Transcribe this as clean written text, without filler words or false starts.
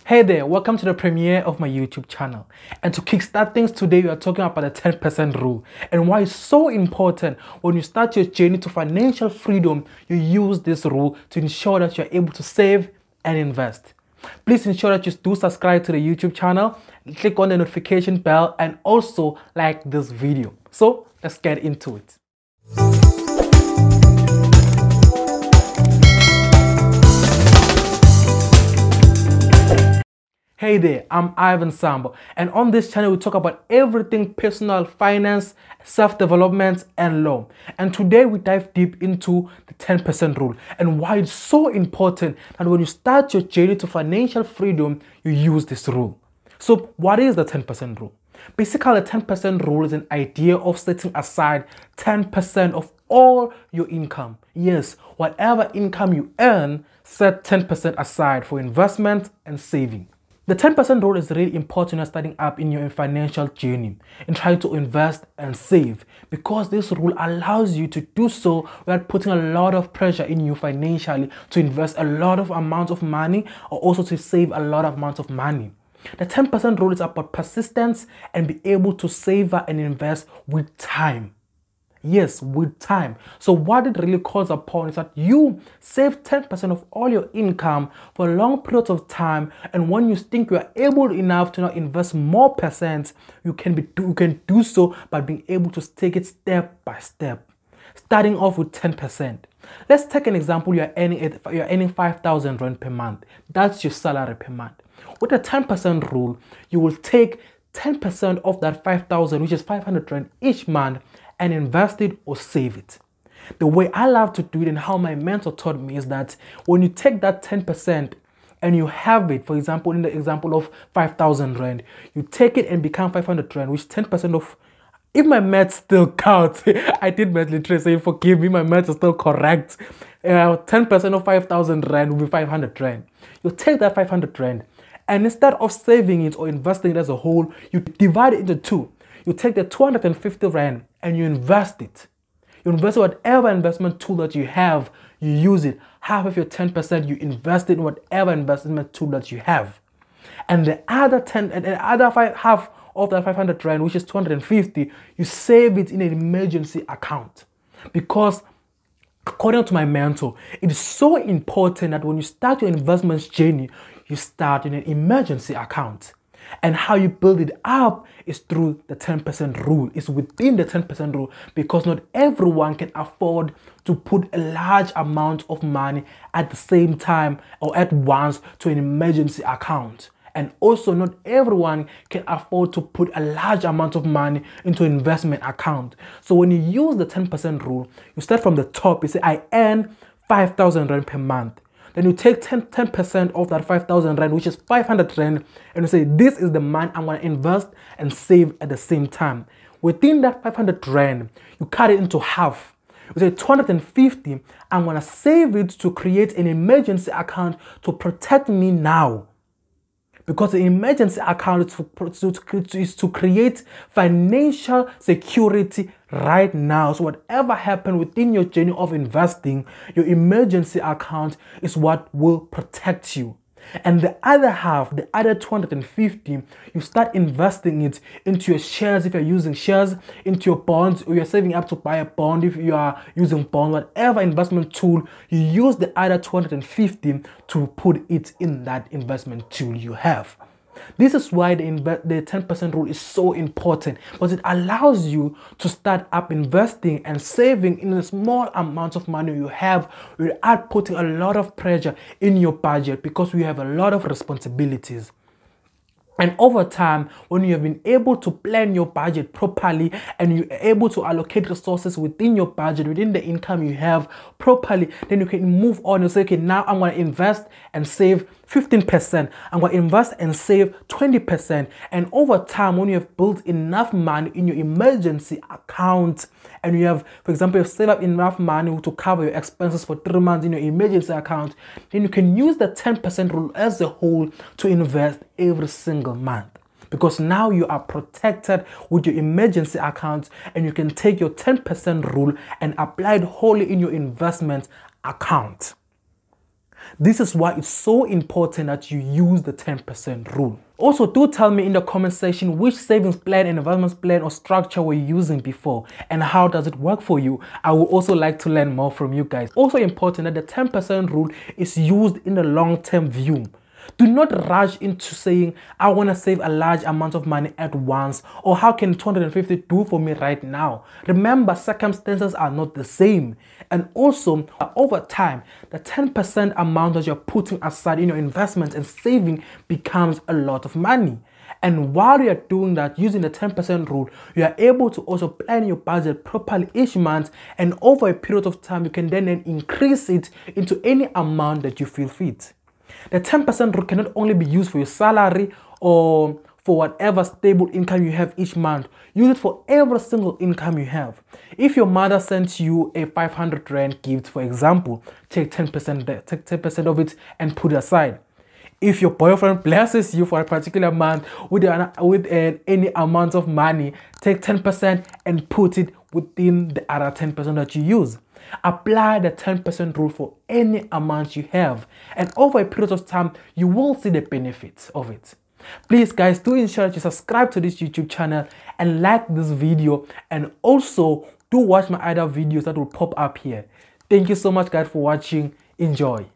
Hey there, welcome to the premiere of my YouTube channel. And to kickstart things today, we are talking about the 10% rule and why it's so important when you start your journey to financial freedom, you use this rule to ensure that you're able to save and invest. Please ensure that you do subscribe to the YouTube channel, click on the notification bell, and also like this video. So let's get into it. Hey there, I'm Ivan Sambo, and on this channel we talk about everything personal finance, self-development, and law. And today we dive deep into the 10% rule and why it's so important that when you start your journey to financial freedom, you use this rule. So what is the 10% rule? Basically, the 10% rule is an idea of setting aside 10% of all your income. Yes, whatever income you earn, set 10% aside for investment and saving. The 10% rule is really important when starting up in your financial journey and trying to invest and save, because this rule allows you to do so without putting a lot of pressure in you financially to invest a lot of amount of money or also to save a lot of amounts of money. The 10% rule is about persistence and be able to save and invest with time. Yes, with time. So what it really calls upon is that you save 10% of all your income for a long period of time, and when you think you are able enough to now invest more percent, you can do so by being able to take it step by step, starting off with 10%. Let's take an example. You're earning 5,000 rand per month. That's your salary per month. With the 10% rule, you will take 10% of that 5,000, which is 500 rand each month, and invest it or save it. The way I love to do it and how my mentor taught me is that when you take that 10% and you have it, for example, in the example of 5,000 rand, you take it and become 500 rand, which 10% of, if my math still counts, I did math literacy, so forgive me, my math is still correct. 10% of 5,000 rand will be 500 rand. You take that 500 rand and instead of saving it or investing it as a whole, you divide it into two. You take the 250 rand and you invest it. You invest in whatever investment tool that you have, you use it. Half of your 10% you invest it in whatever investment tool that you have. And the other half of that 500 rand, which is 250, you save it in an emergency account. Because according to my mentor, it is so important that when you start your investments journey, you start in an emergency account. And how you build it up is through the 10% rule. It's within the 10% rule, because not everyone can afford to put a large amount of money at the same time or at once to an emergency account. And also not everyone can afford to put a large amount of money into an investment account. So when you use the 10% rule, you start from the top. You say, I earn 5,000 rand per month. Then you take 10% of that 5,000 rand, which is 500 rand, and you say, this is the money I'm going to invest and save at the same time. Within that 500 rand, you cut it into half. You say 250, I'm going to save it to create an emergency account to protect me now. Because the emergency account is to create financial security right now. So whatever happens within your journey of investing, your emergency account is what will protect you. And the other half, the other 250, you start investing it into your shares if you're using shares, into your bonds, or you're saving up to buy a bond if you are using bond, whatever investment tool, you use the other 250 to put it in that investment tool you have. This is why the 10% rule is so important, because it allows you to start up investing and saving in a small amount of money you have without putting a lot of pressure in your budget, because we have a lot of responsibilities. And over time, when you have been able to plan your budget properly and you're able to allocate resources within your budget, within the income you have properly, then you can move on and say, okay, now I'm going to invest and save 15%. I'm going to invest and save 20%. And over time, when you have built enough money in your emergency account, and you have, for example, you've saved up enough money to cover your expenses for 3 months in your emergency account, then you can use the 10% rule as a whole to invest every single month. Because now you are protected with your emergency account, and you can take your 10% rule and apply it wholly in your investment account. This is why it's so important that you use the 10% rule. Also, do tell me in the comment section which savings plan and investment plan or structure were you using before and how does it work for you. I would also like to learn more from you guys. Also important that the 10% rule is used in the long-term view. Do not rush into saying, I want to save a large amount of money at once, or how can 250 do for me right now? Remember, circumstances are not the same. And also, over time, the 10% amount that you're putting aside in your investments and saving becomes a lot of money. And while you're doing that, using the 10% rule, you are able to also plan your budget properly each month, and over a period of time, you can then increase it into any amount that you feel fit. The 10% rule cannot only be used for your salary or for whatever stable income you have each month. Use it for every single income you have. If your mother sends you a 500 Rand gift, for example, take 10% of it and put it aside. If your boyfriend blesses you for a particular month with any amount of money, take 10% and put it within the other 10% that you use. Apply the 10% rule for any amount you have, and over a period of time, you will see the benefits of it. Please guys, do ensure that you subscribe to this YouTube channel and like this video, and also do watch my other videos that will pop up here. Thank you so much guys for watching. Enjoy.